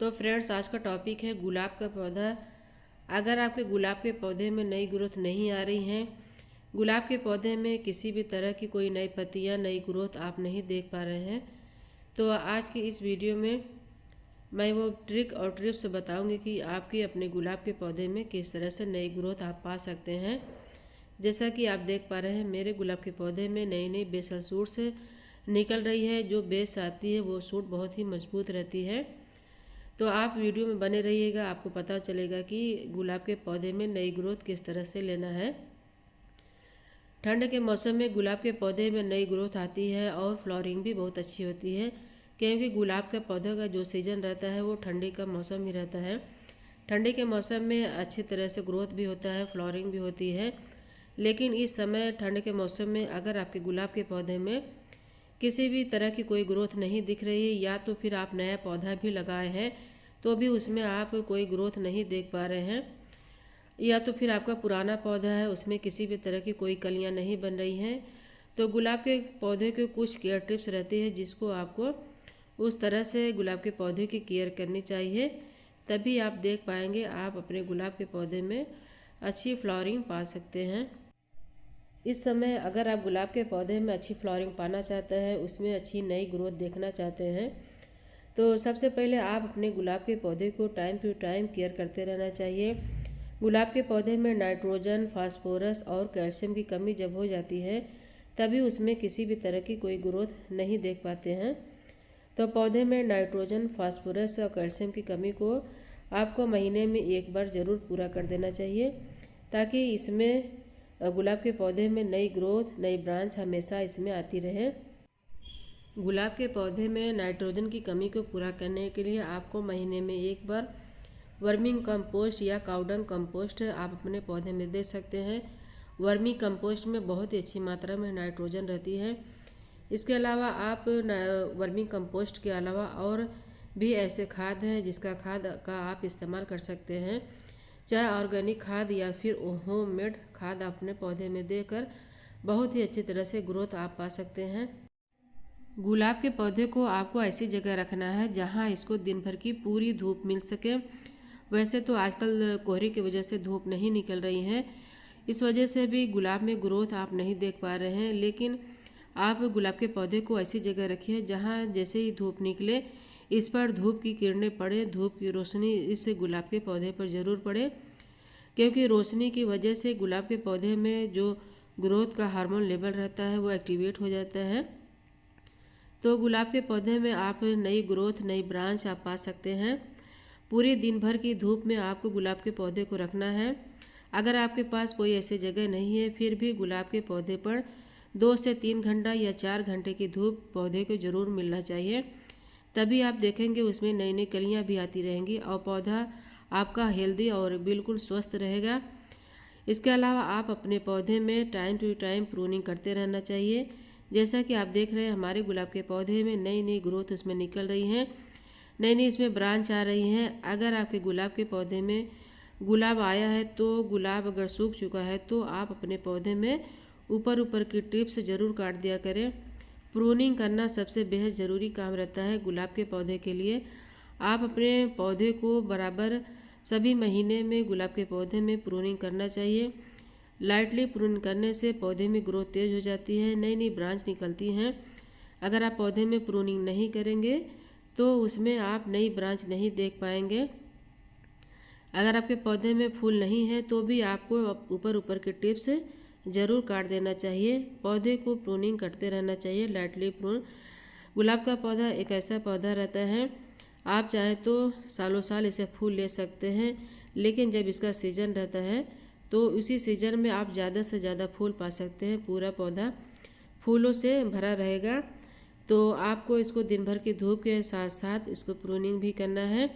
तो फ्रेंड्स, आज का टॉपिक है गुलाब का पौधा। अगर आपके गुलाब के पौधे में नई ग्रोथ नहीं आ रही है, गुलाब के पौधे में किसी भी तरह की कोई नई पत्तियां, नई ग्रोथ आप नहीं देख पा रहे हैं, तो आज की इस वीडियो में मैं वो ट्रिक और टिप्स बताऊंगी कि आपके अपने गुलाब के पौधे में किस तरह से नई ग्रोथ आप पा सकते हैं। जैसा कि आप देख पा रहे हैं, मेरे गुलाब के पौधे में नई नई बेसल सूट्स निकल रही है। जो बेस आती है वो सूट बहुत ही मजबूत रहती है। तो आप वीडियो में बने रहिएगा, आपको पता चलेगा कि गुलाब के पौधे में नई ग्रोथ किस तरह से लेना है। ठंड के मौसम में गुलाब के पौधे में नई ग्रोथ आती है और फ्लावरिंग भी बहुत अच्छी होती है, क्योंकि गुलाब के पौधों का जो सीज़न रहता है वो ठंडी का मौसम ही रहता है। ठंडी के मौसम में अच्छी तरह से ग्रोथ भी होता है, फ्लावरिंग भी होती है। लेकिन इस समय ठंड के मौसम में अगर आपके गुलाब के पौधे में किसी भी तरह की कोई ग्रोथ नहीं दिख रही है, या तो फिर आप नया पौधा भी लगाए हैं तो भी उसमें आप कोई ग्रोथ नहीं देख पा रहे हैं, या तो फिर आपका पुराना पौधा है उसमें किसी भी तरह की कोई कलियां नहीं बन रही हैं, तो गुलाब के पौधे के कुछ केयर टिप्स रहती है जिसको आपको उस तरह से गुलाब के पौधे की केयर करनी चाहिए। तभी आप देख पाएंगे आप अपने गुलाब के पौधे में अच्छी फ्लावरिंग पा सकते हैं। इस समय अगर आप गुलाब के पौधे में अच्छी फ्लावरिंग पाना चाहते हैं, उसमें अच्छी नई ग्रोथ देखना चाहते हैं, तो सबसे पहले आप अपने गुलाब के पौधे को टाइम टू टाइम केयर करते रहना चाहिए। गुलाब के पौधे में नाइट्रोजन, फास्फोरस और कैल्शियम की कमी जब हो जाती है, तभी उसमें किसी भी तरह की कोई ग्रोथ नहीं देख पाते हैं। तो पौधे में नाइट्रोजन, फास्फोरस और कैल्शियम की कमी को आपको महीने में एक बार ज़रूर पूरा कर देना चाहिए, ताकि इसमें गुलाब के पौधे में नई ग्रोथ, नई ब्रांच हमेशा इसमें आती रहे। गुलाब के पौधे में नाइट्रोजन की कमी को पूरा करने के लिए आपको महीने में एक बार वर्मिंग कंपोस्ट या काउडंग कंपोस्ट आप अपने पौधे में दे सकते हैं। वर्मी कंपोस्ट में बहुत ही अच्छी मात्रा में नाइट्रोजन रहती है। इसके अलावा आप वर्मी कंपोस्ट के अलावा और भी ऐसे खाद हैं जिसका खाद का आप इस्तेमाल कर सकते हैं, चाहे ऑर्गेनिक खाद या फिर होममेड खाद अपने पौधे में देकर बहुत ही अच्छी तरह से ग्रोथ आप पा सकते हैं। गुलाब के पौधे को आपको ऐसी जगह रखना है जहां इसको दिन भर की पूरी धूप मिल सके। वैसे तो आजकल कोहरे की वजह से धूप नहीं निकल रही है, इस वजह से भी गुलाब में ग्रोथ आप नहीं देख पा रहे हैं। लेकिन आप गुलाब के पौधे को ऐसी जगह रखिए जहां जैसे ही धूप निकले इस पर धूप की किरणें पड़े, धूप की रोशनी इस गुलाब के पौधे पर ज़रूर पड़े, क्योंकि रोशनी की वजह से गुलाब के पौधे में जो ग्रोथ का हार्मोन लेवल रहता है वो एक्टिवेट हो जाता है। तो गुलाब के पौधे में आप नई ग्रोथ, नई ब्रांच आप पा सकते हैं। पूरी दिन भर की धूप में आपको गुलाब के पौधे को रखना है। अगर आपके पास कोई ऐसी जगह नहीं है, फिर भी गुलाब के पौधे पर 2 से 3 घंटा या 4 घंटे की धूप पौधे को ज़रूर मिलना चाहिए। तभी आप देखेंगे उसमें नई नई कलियाँ भी आती रहेंगी और पौधा आपका हेल्दी और बिल्कुल स्वस्थ रहेगा। इसके अलावा आप अपने पौधे में टाइम टू टाइम प्रूनिंग करते रहना चाहिए। जैसा कि आप देख रहे हैं हमारे गुलाब के पौधे में नई नई ग्रोथ उसमें निकल रही हैं, नई नई इसमें ब्रांच आ रही हैं। अगर आपके गुलाब के पौधे में गुलाब आया है, तो गुलाब अगर सूख चुका है तो आप अपने पौधे में ऊपर ऊपर की टिप्स ज़रूर काट दिया करें। प्रूनिंग करना सबसे बेहद ज़रूरी काम रहता है गुलाब के पौधे के लिए। आप अपने पौधे को बराबर सभी महीने में गुलाब के पौधे में प्रूनिंग करना चाहिए। लाइटली प्रून करने से पौधे में ग्रोथ तेज हो जाती है, नई नई ब्रांच निकलती हैं। अगर आप पौधे में प्रूनिंग नहीं करेंगे तो उसमें आप नई ब्रांच नहीं देख पाएंगे। अगर आपके पौधे में फूल नहीं है तो भी आपको ऊपर ऊपर के टिप्स ज़रूर काट देना चाहिए। पौधे को प्रूनिंग करते रहना चाहिए, लाइटली प्रून। गुलाब का पौधा एक ऐसा पौधा रहता है, आप चाहें तो सालों साल इसे फूल ले सकते हैं, लेकिन जब इसका सीज़न रहता है तो उसी सीज़न में आप ज़्यादा से ज़्यादा फूल पा सकते हैं। पूरा पौधा फूलों से भरा रहेगा। तो आपको इसको दिन भर की धूप के साथ साथ इसको प्रूनिंग भी करना है।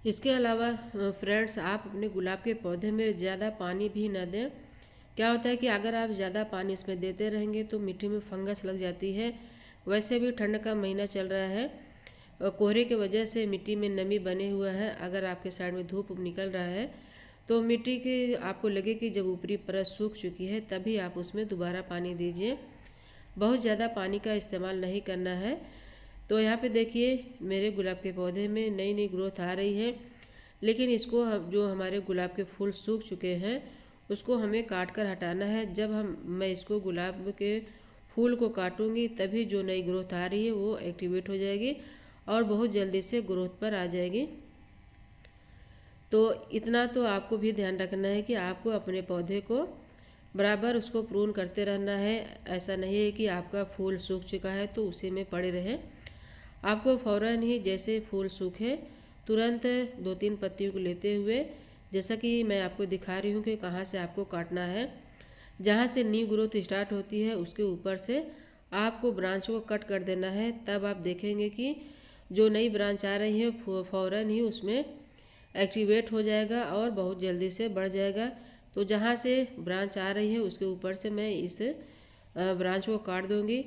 इसके अलावा फ्रेंड्स, आप अपने गुलाब के पौधे में ज़्यादा पानी भी ना दें। क्या होता है कि अगर आप ज़्यादा पानी इसमें देते रहेंगे तो मिट्टी में फंगस लग जाती है। वैसे भी ठंड का महीना चल रहा है और कोहरे की वजह से मिट्टी में नमी बने हुआ है। अगर आपके साइड में धूप निकल रहा है तो मिट्टी की आपको लगे कि जब ऊपरी परत सूख चुकी है तभी आप उसमें दोबारा पानी दीजिए। बहुत ज़्यादा पानी का इस्तेमाल नहीं करना है। तो यहाँ पे देखिए मेरे गुलाब के पौधे में नई नई ग्रोथ आ रही है, लेकिन इसको जो हमारे गुलाब के फूल सूख चुके हैं उसको हमें काट कर हटाना है। जब मैं इसको गुलाब के फूल को काटूंगी तभी जो नई ग्रोथ आ रही है वो एक्टिवेट हो जाएगी और बहुत जल्दी से ग्रोथ पर आ जाएगी। तो इतना तो आपको भी ध्यान रखना है कि आपको अपने पौधे को बराबर उसको प्रून करते रहना है। ऐसा नहीं है कि आपका फूल सूख चुका है तो उसी में पड़े रहे। आपको फ़ौरन ही जैसे फूल सूखे तुरंत 2-3 पत्तियों को लेते हुए, जैसा कि मैं आपको दिखा रही हूँ कि कहाँ से आपको काटना है, जहाँ से न्यू ग्रोथ स्टार्ट होती है उसके ऊपर से आपको ब्रांच को कट कर देना है। तब आप देखेंगे कि जो नई ब्रांच आ रही है फ़ौरन ही उसमें एक्टिवेट हो जाएगा और बहुत जल्दी से बढ़ जाएगा। तो जहाँ से ब्रांच आ रही है उसके ऊपर से मैं इस ब्रांच को काट दूँगी।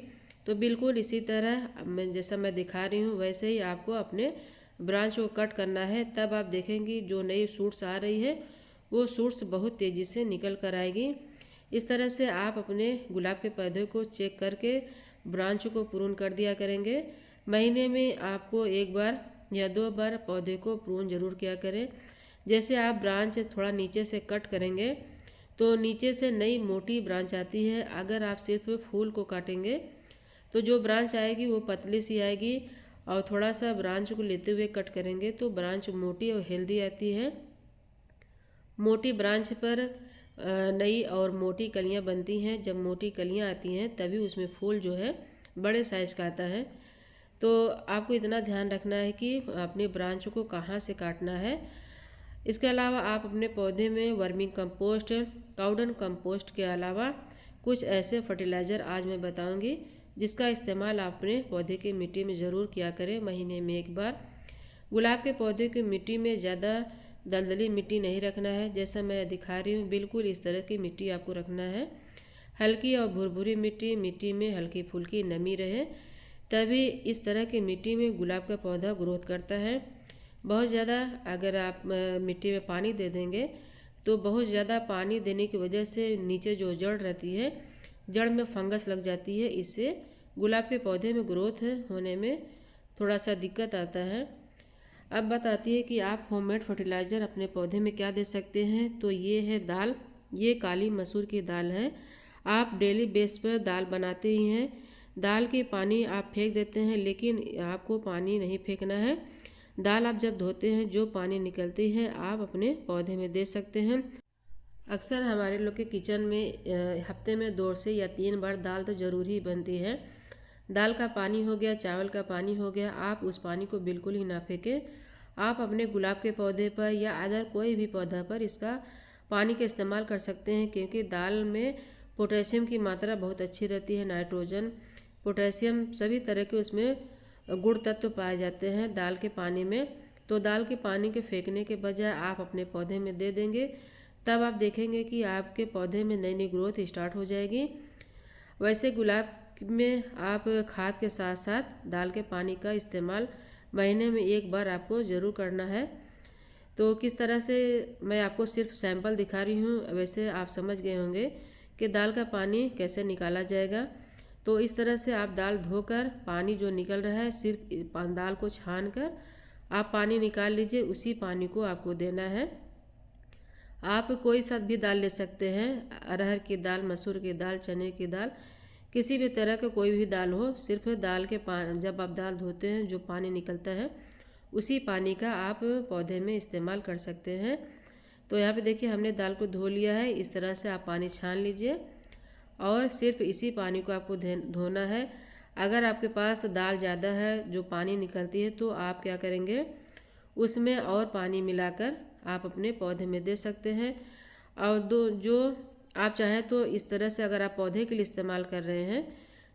तो बिल्कुल इसी तरह जैसा मैं दिखा रही हूँ वैसे ही आपको अपने ब्रांच को कट करना है। तब आप देखेंगे जो नई शूट्स आ रही है वो शूट्स बहुत तेज़ी से निकल कर आएगी। इस तरह से आप अपने गुलाब के पौधे को चेक करके ब्रांच को प्रून कर दिया करेंगे। महीने में आपको 1 बार या 2 बार पौधे को प्रून जरूर किया करें। जैसे आप ब्रांच थोड़ा नीचे से कट करेंगे तो नीचे से नई मोटी ब्रांच आती है। अगर आप सिर्फ फूल को काटेंगे तो जो ब्रांच आएगी वो पतली सी आएगी, और थोड़ा सा ब्रांच को लेते हुए कट करेंगे तो ब्रांच मोटी और हेल्दी आती है। मोटी ब्रांच पर नई और मोटी कलियां बनती हैं। जब मोटी कलियां आती हैं तभी उसमें फूल जो है बड़े साइज़ का आता है। तो आपको इतना ध्यान रखना है कि अपने ब्रांच को कहाँ से काटना है। इसके अलावा आप अपने पौधे में वर्मिंग कंपोस्ट, काउडन कंपोस्ट के अलावा कुछ ऐसे फर्टिलाइज़र आज मैं बताऊंगी जिसका इस्तेमाल आप अपने पौधे की मिट्टी में ज़रूर किया करें महीने में 1 बार। गुलाब के पौधे की मिट्टी में ज़्यादा दलदली मिट्टी नहीं रखना है, जैसा मैं दिखा रही हूँ बिल्कुल इस तरह की मिट्टी आपको रखना है। हल्की और भुरभुरी मिट्टी में हल्की फुल्की नमी रहे, तभी इस तरह की मिट्टी में गुलाब का पौधा ग्रोथ करता है। बहुत ज़्यादा अगर आप मिट्टी में पानी दे देंगे तो बहुत ज़्यादा पानी देने की वजह से नीचे जो जड़ रहती है, जड़ में फंगस लग जाती है। इससे गुलाब के पौधे में ग्रोथ होने में थोड़ा सा दिक्कत आता है। अब बात आती है कि आप होममेड फर्टिलाइज़र अपने पौधे में क्या दे सकते हैं। तो ये है दाल, ये काली मसूर की दाल है। आप डेली बेस पर दाल बनाते ही हैं। दाल के पानी आप फेंक देते हैं, लेकिन आपको पानी नहीं फेंकना है। दाल आप जब धोते हैं जो पानी निकलती है आप अपने पौधे में दे सकते हैं। अक्सर हमारे लोग के किचन में हफ्ते में 2 से या 3 बार दाल तो ज़रूर ही बनती है। दाल का पानी हो गया, चावल का पानी हो गया, आप उस पानी को बिल्कुल ही ना फेंकें। आप अपने गुलाब के पौधे पर या अदर कोई भी पौधा पर इसका पानी का इस्तेमाल कर सकते हैं, क्योंकि दाल में पोटेशियम की मात्रा बहुत अच्छी रहती है। नाइट्रोजन, पोटेशियम सभी तरह के उसमें गुण तत्व पाए जाते हैं दाल के पानी में। तो दाल के पानी के फेंकने के बजाय आप अपने पौधे में दे देंगे, तब आप देखेंगे कि आपके पौधे में नई नई ग्रोथ स्टार्ट हो जाएगी। वैसे गुलाब में आप खाद के साथ साथ दाल के पानी का इस्तेमाल महीने में 1 बार आपको ज़रूर करना है। तो किस तरह से मैं आपको सिर्फ सैंपल दिखा रही हूँ, वैसे आप समझ गए होंगे कि दाल का पानी कैसे निकाला जाएगा। तो इस तरह से आप दाल धोकर पानी जो निकल रहा है, सिर्फ दाल को छान कर आप पानी निकाल लीजिए, उसी पानी को आपको देना है। आप कोई सा भी दाल ले सकते हैं, अरहर की दाल, मसूर की दाल, चने की दाल, किसी भी तरह का कोई भी दाल हो। सिर्फ दाल के जब आप दाल धोते हैं जो पानी निकलता है उसी पानी का आप पौधे में इस्तेमाल कर सकते हैं। तो यहाँ पे देखिए हमने दाल को धो लिया है। इस तरह से आप पानी छान लीजिए और सिर्फ इसी पानी को आपको धोना है। अगर आपके पास दाल ज़्यादा है जो पानी निकलती है तो आप क्या करेंगे, उसमें और पानी मिलाकर आप अपने पौधे में दे सकते हैं। और जो आप चाहें तो इस तरह से अगर आप पौधे के लिए इस्तेमाल कर रहे हैं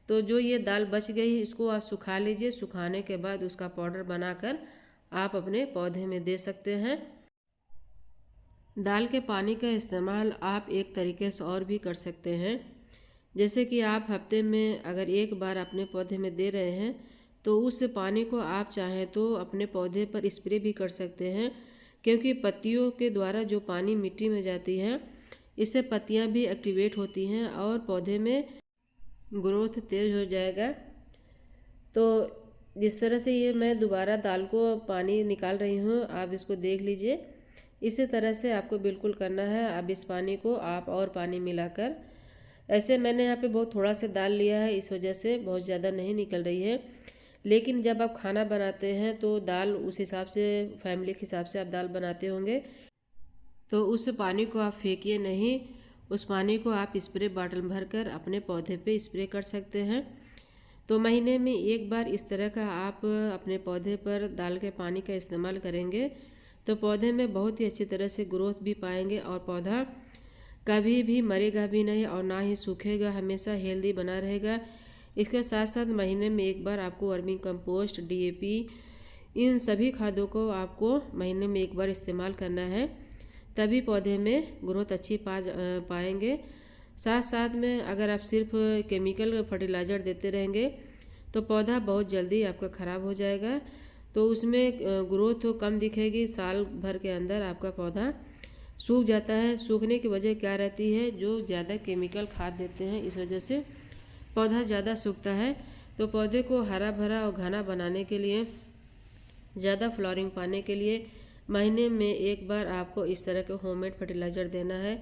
तो जो ये दाल बच गई इसको आप सुखा लीजिए। सुखाने के बाद उसका पाउडर बनाकर आप अपने पौधे में दे सकते हैं। दाल के पानी का इस्तेमाल आप एक तरीके से और भी कर सकते हैं, जैसे कि आप हफ्ते में अगर 1 बार अपने पौधे में दे रहे हैं तो उस पानी को आप चाहें तो अपने पौधे पर स्प्रे भी कर सकते हैं, क्योंकि पत्तियों के द्वारा जो पानी मिट्टी में जाती है इससे पत्तियां भी एक्टिवेट होती हैं और पौधे में ग्रोथ तेज हो जाएगा। तो जिस तरह से ये मैं दोबारा दाल को पानी निकाल रही हूँ, आप इसको देख लीजिए। इसी तरह से आपको बिल्कुल करना है। अब इस पानी को आप और पानी मिलाकर, ऐसे मैंने यहाँ पे बहुत थोड़ा सा दाल लिया है, इस वजह से बहुत ज़्यादा नहीं निकल रही है। लेकिन जब आप खाना बनाते हैं तो दाल उस हिसाब से, फैमिली के हिसाब से आप दाल बनाते होंगे, तो उस पानी को आप फेंकिए नहीं। उस पानी को आप स्प्रे बॉटल में भरकर अपने पौधे पे स्प्रे कर सकते हैं। तो महीने में एक बार इस तरह का आप अपने पौधे पर दाल के पानी का इस्तेमाल करेंगे तो पौधे में बहुत ही अच्छी तरह से ग्रोथ भी पाएंगे और पौधा कभी भी मरेगा भी नहीं और ना ही सूखेगा, हमेशा हेल्दी बना रहेगा। इसके साथ साथ महीने में एक बार आपको वर्मी कंपोस्ट, डीएपी, इन सभी खादों को आपको महीने में एक बार इस्तेमाल करना है, तभी पौधे में ग्रोथ अच्छी पाएंगे। साथ साथ में अगर आप सिर्फ केमिकल फर्टिलाइज़र देते रहेंगे तो पौधा बहुत जल्दी आपका ख़राब हो जाएगा, तो उसमें ग्रोथ कम दिखेगी। साल भर के अंदर आपका पौधा सूख जाता है। सूखने की वजह क्या रहती है? जो ज़्यादा केमिकल खाद देते हैं, इस वजह से पौधा ज़्यादा सूखता है। तो पौधे को हरा भरा और घना बनाने के लिए, ज़्यादा फ्लावरिंग पाने के लिए महीने में एक बार आपको इस तरह के होममेड फर्टिलाइज़र देना है।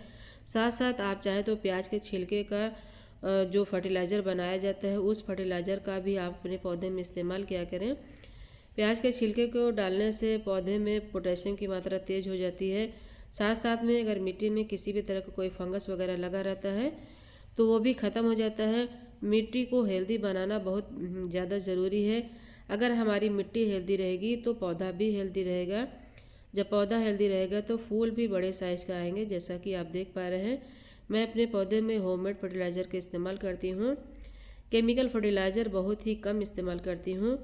साथ साथ आप चाहें तो प्याज के छिलके का जो फर्टिलाइज़र बनाया जाता है, उस फर्टिलाइज़र का भी आप अपने पौधे में इस्तेमाल किया करें। प्याज के छिलके को डालने से पौधे में पोटेशियम की मात्रा तेज़ हो जाती है। साथ साथ में अगर मिट्टी में किसी भी तरह का कोई फंगस वगैरह लगा रहता है तो वो भी ख़त्म हो जाता है। मिट्टी को हेल्दी बनाना बहुत ज़्यादा ज़रूरी है। अगर हमारी मिट्टी हेल्दी रहेगी तो पौधा भी हेल्दी रहेगा। जब पौधा हेल्दी रहेगा तो फूल भी बड़े साइज़ का आएंगे। जैसा कि आप देख पा रहे हैं, मैं अपने पौधे में होममेड फर्टिलाइज़र का इस्तेमाल करती हूँ। केमिकल फर्टिलाइज़र बहुत ही कम इस्तेमाल करती हूँ।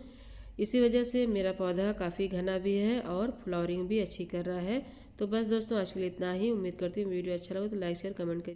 इसी वजह से मेरा पौधा काफ़ी घना भी है और फ्लावरिंग भी अच्छी कर रहा है। तो बस दोस्तों, आज के लिए इतना ही। उम्मीद करती हूँ वीडियो अच्छा लगा तो लाइक शेयर कमेंट करिए।